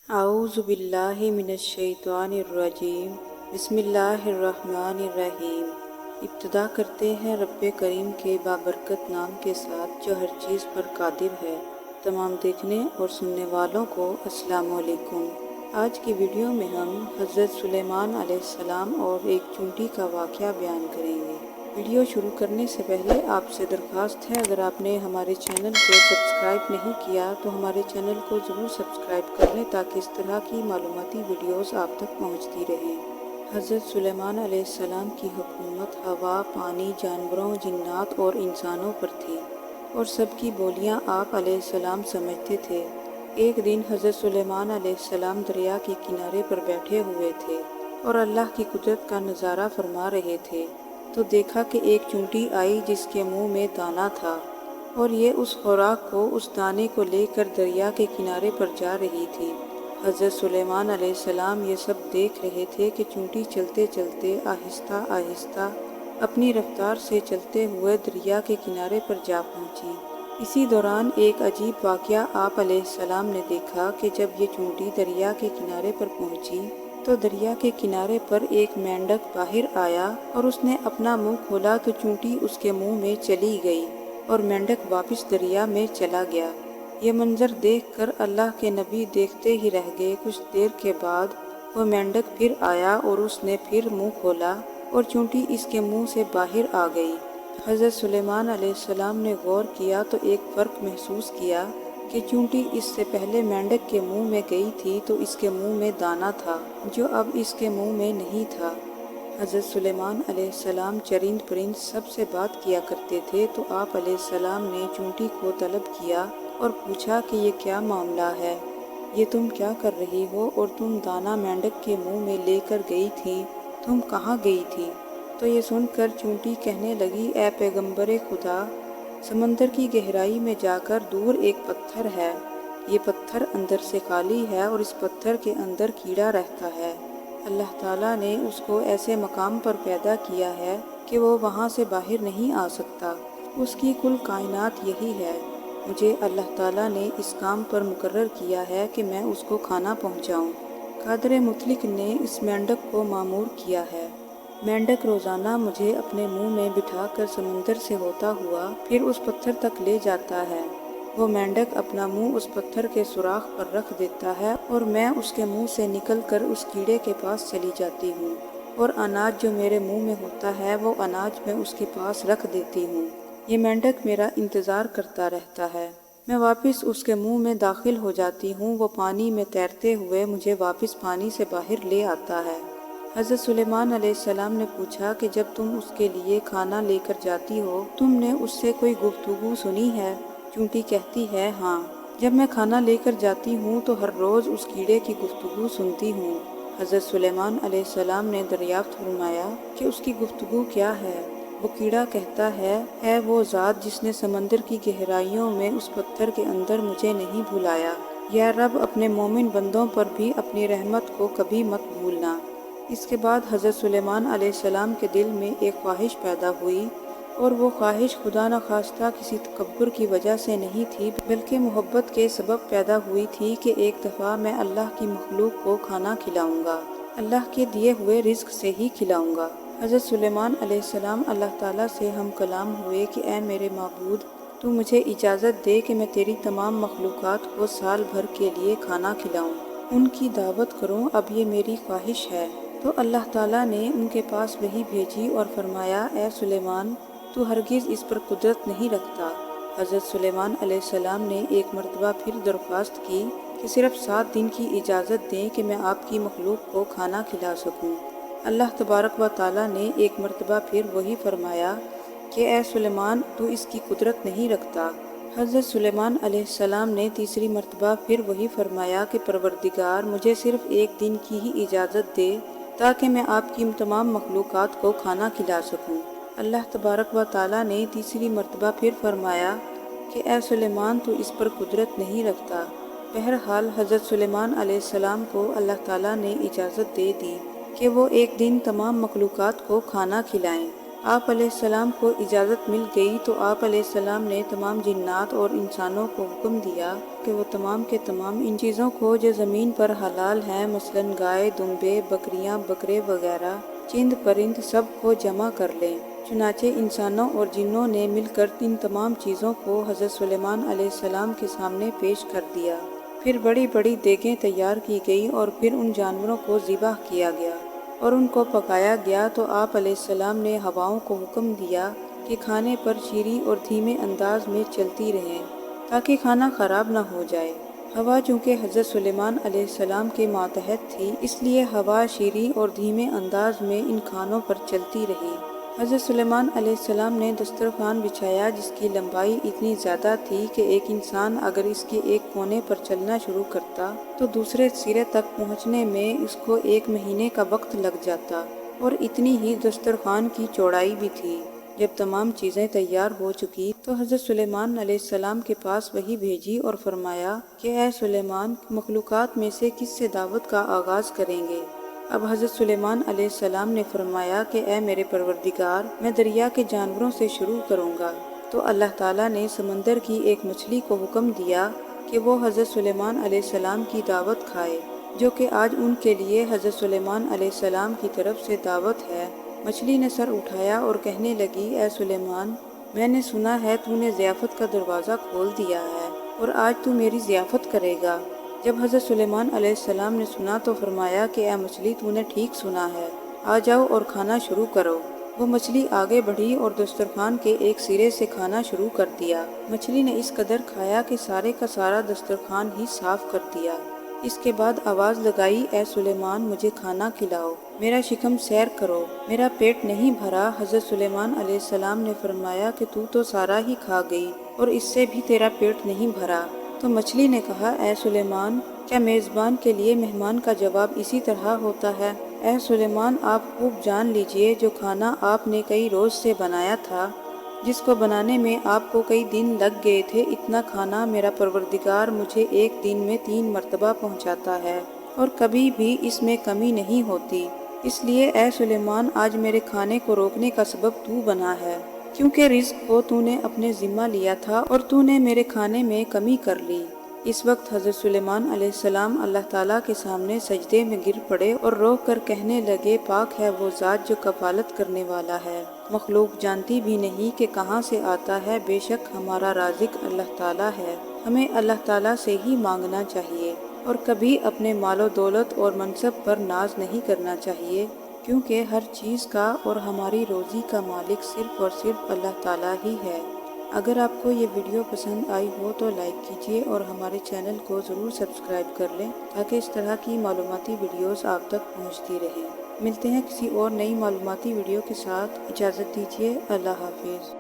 اعوذ باللہ من الشیطان الرجیم بسم اللہ الرحمن الرحیم۔ ابتدا کرتے ہیں رب کریم کے بابرکت نام کے ساتھ جو ہر چیز پر قادر ہے۔ تمام دیکھنے اور سننے والوں کو السلام علیکم۔ آج کی ویڈیو میں ہم حضرت سلیمان علیہ السلام اور ایک چونٹی کا واقعہ بیان کریں گے۔ ویڈیو شروع کرنے سے پہلے آپ سے درخواست ہے، اگر آپ نے ہمارے چینل کو سبسکرائب نہیں کیا تو ہمارے چینل کو ضرور سبسکرائب کر لیں تاکہ اس طرح کی معلوماتی ویڈیوز آپ تک پہنچتی رہیں۔ حضرت سلیمان علیہ السلام کی حکومت ہوا، پانی، جانوروں، جنات اور انسانوں پر تھی، اور سب کی بولیاں آپ علیہ السلام سمجھتے تھے۔ ایک دن حضرت سلیمان علیہ السلام دریا کے کنارے پر بیٹھے ہوئے تھے اور اللہ کی قدرت کا نظارہ فرما رہے تھے، تو دیکھا کہ ایک چونٹی آئی جس کے منہ میں دانہ تھا، اور یہ اس خوراک کو، اس دانے کو لے کر دریا کے کنارے پر جا رہی تھی۔ حضرت سلیمان علیہ السلام یہ سب دیکھ رہے تھے کہ چونٹی چلتے چلتے آہستہ آہستہ اپنی رفتار سے چلتے ہوئے دریا کے کنارے پر جا پہنچی۔ اسی دوران ایک عجیب واقعہ آپ علیہ السلام نے دیکھا کہ جب یہ چونٹی دریا کے کنارے پر پہنچی تو دریا کے کنارے پر ایک مینڈک باہر آیا، اور اس نے اپنا منہ کھولا تو چونٹی اس کے منہ میں چلی گئی اور مینڈک واپس دریا میں چلا گیا۔ یہ منظر دیکھ کر اللہ کے نبی دیکھتے ہی رہ گئے۔ کچھ دیر کے بعد وہ مینڈک پھر آیا اور اس نے پھر منہ کھولا اور چونٹی اس کے منہ سے باہر آ گئی۔ حضرت سلیمان علیہ السلام نے غور کیا تو ایک فرق محسوس کیا کہ چونٹی اس سے پہلے مینڈک کے منہ میں گئی تھی تو اس کے منہ میں دانہ تھا جو اب اس کے منہ میں نہیں تھا۔ حضرت سلیمان علیہ السلام چرند پرند سب سے بات کیا کرتے تھے، تو آپ علیہ السلام نے چونٹی کو طلب کیا اور پوچھا کہ یہ کیا معاملہ ہے، یہ تم کیا کر رہی ہو، اور تم دانہ مینڈک کے منہ میں لے کر گئی تھی، تم کہاں گئی تھی؟ تو یہ سن کر چونٹی کہنے لگی، اے پیغمبر خدا، سمندر کی گہرائی میں جا کر دور ایک پتھر ہے، یہ پتھر اندر سے خالی ہے اور اس پتھر کے اندر کیڑا رہتا ہے۔ اللہ تعالیٰ نے اس کو ایسے مقام پر پیدا کیا ہے کہ وہ وہاں سے باہر نہیں آ سکتا، اس کی کل کائنات یہی ہے۔ مجھے اللہ تعالیٰ نے اس کام پر مقرر کیا ہے کہ میں اس کو کھانا پہنچاؤں۔ قادر مطلق نے اس مینڈک کو مامور کیا ہے۔ مینڈک روزانہ مجھے اپنے منہ میں بٹھا کر سمندر سے ہوتا ہوا پھر اس پتھر تک لے جاتا ہے۔ وہ مینڈک اپنا منہ اس پتھر کے سوراخ پر رکھ دیتا ہے اور میں اس کے منہ سے نکل کر اس کیڑے کے پاس چلی جاتی ہوں، اور اناج جو میرے منہ میں ہوتا ہے وہ اناج میں اس کے پاس رکھ دیتی ہوں۔ یہ مینڈک میرا انتظار کرتا رہتا ہے، میں واپس اس کے منہ میں داخل ہو جاتی ہوں، وہ پانی میں تیرتے ہوئے مجھے واپس پانی سے باہر لے آتا ہے۔ حضرت سلیمان علیہ السلام نے پوچھا کہ جب تم اس کے لیے کھانا لے کر جاتی ہو تم نے اس سے کوئی گفتگو سنی ہے؟ چونٹی کہتی ہے، ہاں، جب میں کھانا لے کر جاتی ہوں تو ہر روز اس کیڑے کی گفتگو سنتی ہوں۔ حضرت سلیمان علیہ السلام نے دریافت فرمایا کہ اس کی گفتگو کیا ہے؟ وہ کیڑا کہتا ہے وہ ذات جس نے سمندر کی گہرائیوں میں اس پتھر کے اندر مجھے نہیں بھلایا، یا رب اپنے مومن بندوں پر بھی اپنی رحمت کو کبھی مت بھولنا۔ اس کے بعد حضرت سلیمان علیہ السلام کے دل میں ایک خواہش پیدا ہوئی، اور وہ خواہش خدا نخواستہ کسی تکبر کی وجہ سے نہیں تھی بلکہ محبت کے سبب پیدا ہوئی تھی کہ ایک دفعہ میں اللہ کی مخلوق کو کھانا کھلاؤں گا، اللہ کے دیے ہوئے رزق سے ہی کھلاؤں گا۔ حضرت سلیمان علیہ السلام اللہ تعالیٰ سے ہم کلام ہوئے کہ اے میرے معبود، تو مجھے اجازت دے کہ میں تیری تمام مخلوقات کو سال بھر کے لیے کھانا کھلاؤں، ان کی دعوت کروں، اب یہ میری خواہش ہے۔ تو اللہ تعالیٰ نے ان کے پاس وحی بھیجی اور فرمایا، اے سلیمان، تو ہرگز اس پر قدرت نہیں رکھتا۔ حضرت سلیمان علیہ السلام نے ایک مرتبہ پھر درخواست کی کہ صرف 7 دن کی اجازت دیں کہ میں آپ کی مخلوق کو کھانا کھلا سکوں۔ اللہ تبارک و تعالیٰ نے ایک مرتبہ پھر وہی فرمایا کہ اے سلیمان، تو اس کی قدرت نہیں رکھتا۔ حضرت سلیمان علیہ السلام نے تیسری مرتبہ پھر وہی فرمایا کہ پروردگار، مجھے صرف 1 دن کی ہی اجازت دے تاکہ میں آپ کی تمام مخلوقات کو کھانا کھلا سکوں۔ اللہ تبارک و تعالیٰ نے تیسری مرتبہ پھر فرمایا کہ اے سلیمان، تو اس پر قدرت نہیں رکھتا۔ بہرحال حضرت سلیمان علیہ السلام کو اللہ تعالیٰ نے اجازت دے دی کہ وہ 1 دن تمام مخلوقات کو کھانا کھلائیں۔ آپ علیہ السلام کو اجازت مل گئی تو آپ علیہ السلام نے تمام جنات اور انسانوں کو حکم دیا کہ وہ تمام کے تمام ان چیزوں کو جو زمین پر حلال ہیں، مثلاً گائے، دمبے، بکریاں، بکرے وغیرہ، چند پرند، سب کو جمع کر لیں۔ چنانچہ انسانوں اور جنوں نے مل کر ان تمام چیزوں کو حضرت سلیمان علیہ السلام کے سامنے پیش کر دیا۔ پھر بڑی بڑی دیگیں تیار کی گئی اور پھر ان جانوروں کو ذبح کیا گیا اور ان کو پکایا گیا، تو آپ علیہ السلام نے ہواؤں کو حکم دیا کہ کھانے پر شیریں اور دھیمے انداز میں چلتی رہیں تاکہ کھانا خراب نہ ہو جائے۔ ہوا چونکہ حضرت سلیمان علیہ السلام کے ماتحت تھی، اس لیے ہوا شیریں اور دھیمے انداز میں ان کھانوں پر چلتی رہی۔ حضرت سلیمان علیہ السلام نے دسترخوان بچھایا جس کی لمبائی اتنی زیادہ تھی کہ ایک انسان اگر اس کے ایک کونے پر چلنا شروع کرتا تو دوسرے سرے تک پہنچنے میں اس کو 1 مہینے کا وقت لگ جاتا، اور اتنی ہی دسترخوان کی چوڑائی بھی تھی۔ جب تمام چیزیں تیار ہو چکی تو حضرت سلیمان علیہ السلام کے پاس وحی بھیجی اور فرمایا کہ اے سلیمان، مخلوقات میں سے کس سے دعوت کا آغاز کریں گے؟ اب حضرت سلیمان علیہ السلام نے فرمایا کہ اے میرے پروردگار، میں دریا کے جانوروں سے شروع کروں گا۔ تو اللہ تعالیٰ نے سمندر کی ایک مچھلی کو حکم دیا کہ وہ حضرت سلیمان علیہ السلام کی دعوت کھائے، جو کہ آج ان کے لیے حضرت سلیمان علیہ السلام کی طرف سے دعوت ہے۔ مچھلی نے سر اٹھایا اور کہنے لگی، اے سلیمان، میں نے سنا ہے تو نے ضیافت کا دروازہ کھول دیا ہے اور آج تو میری ضیافت کرے گا۔ جب حضرت سلیمان علیہ السلام نے سنا تو فرمایا کہ اے مچھلی، تو نے ٹھیک سنا ہے، آ جاؤ اور کھانا شروع کرو۔ وہ مچھلی آگے بڑھی اور دسترخوان کے ایک سرے سے کھانا شروع کر دیا۔ مچھلی نے اس قدر کھایا کہ سارے کا سارا دسترخوان ہی صاف کر دیا۔ اس کے بعد آواز لگائی، اے سلیمان، مجھے کھانا کھلاؤ، میرا شکم سیر کرو، میرا پیٹ نہیں بھرا۔ حضرت سلیمان علیہ السلام نے فرمایا کہ تو سارا ہی کھا گئی اور اس سے بھی تیرا پیٹ نہیں بھرا۔ تو مچھلی نے کہا، اے سلیمان، کیا میزبان کے لیے مہمان کا جواب اسی طرح ہوتا ہے؟ اے سلیمان، آپ خوب جان لیجئے جو کھانا آپ نے کئی روز سے بنایا تھا، جس کو بنانے میں آپ کو کئی دن لگ گئے تھے، اتنا کھانا میرا پروردگار مجھے ایک دن میں 3 مرتبہ پہنچاتا ہے اور کبھی بھی اس میں کمی نہیں ہوتی۔ اس لیے اے سلیمان، آج میرے کھانے کو روکنے کا سبب تو بنا ہے، کیونکہ رزق کو تو نے اپنے ذمہ لیا تھا اور تو نے میرے کھانے میں کمی کر لی۔ اس وقت حضرت سلیمان علیہ السلام اللہ تعالیٰ کے سامنے سجدے میں گر پڑے اور رو کر کہنے لگے، پاک ہے وہ ذات جو کفالت کرنے والا ہے، مخلوق جانتی بھی نہیں کہ کہاں سے آتا ہے، بے شک ہمارا رازق اللہ تعالیٰ ہے، ہمیں اللہ تعالیٰ سے ہی مانگنا چاہیے اور کبھی اپنے مال و دولت اور منصب پر ناز نہیں کرنا چاہیے، کیونکہ ہر چیز کا اور ہماری روزی کا مالک صرف اور صرف اللہ تعالیٰ ہی ہے۔ اگر آپ کو یہ ویڈیو پسند آئی ہو تو لائک کیجیے اور ہمارے چینل کو ضرور سبسکرائب کر لیں تاکہ اس طرح کی معلوماتی ویڈیوز آپ تک پہنچتی رہیں۔ ملتے ہیں کسی اور نئی معلوماتی ویڈیو کے ساتھ، اجازت دیجیے، اللہ حافظ۔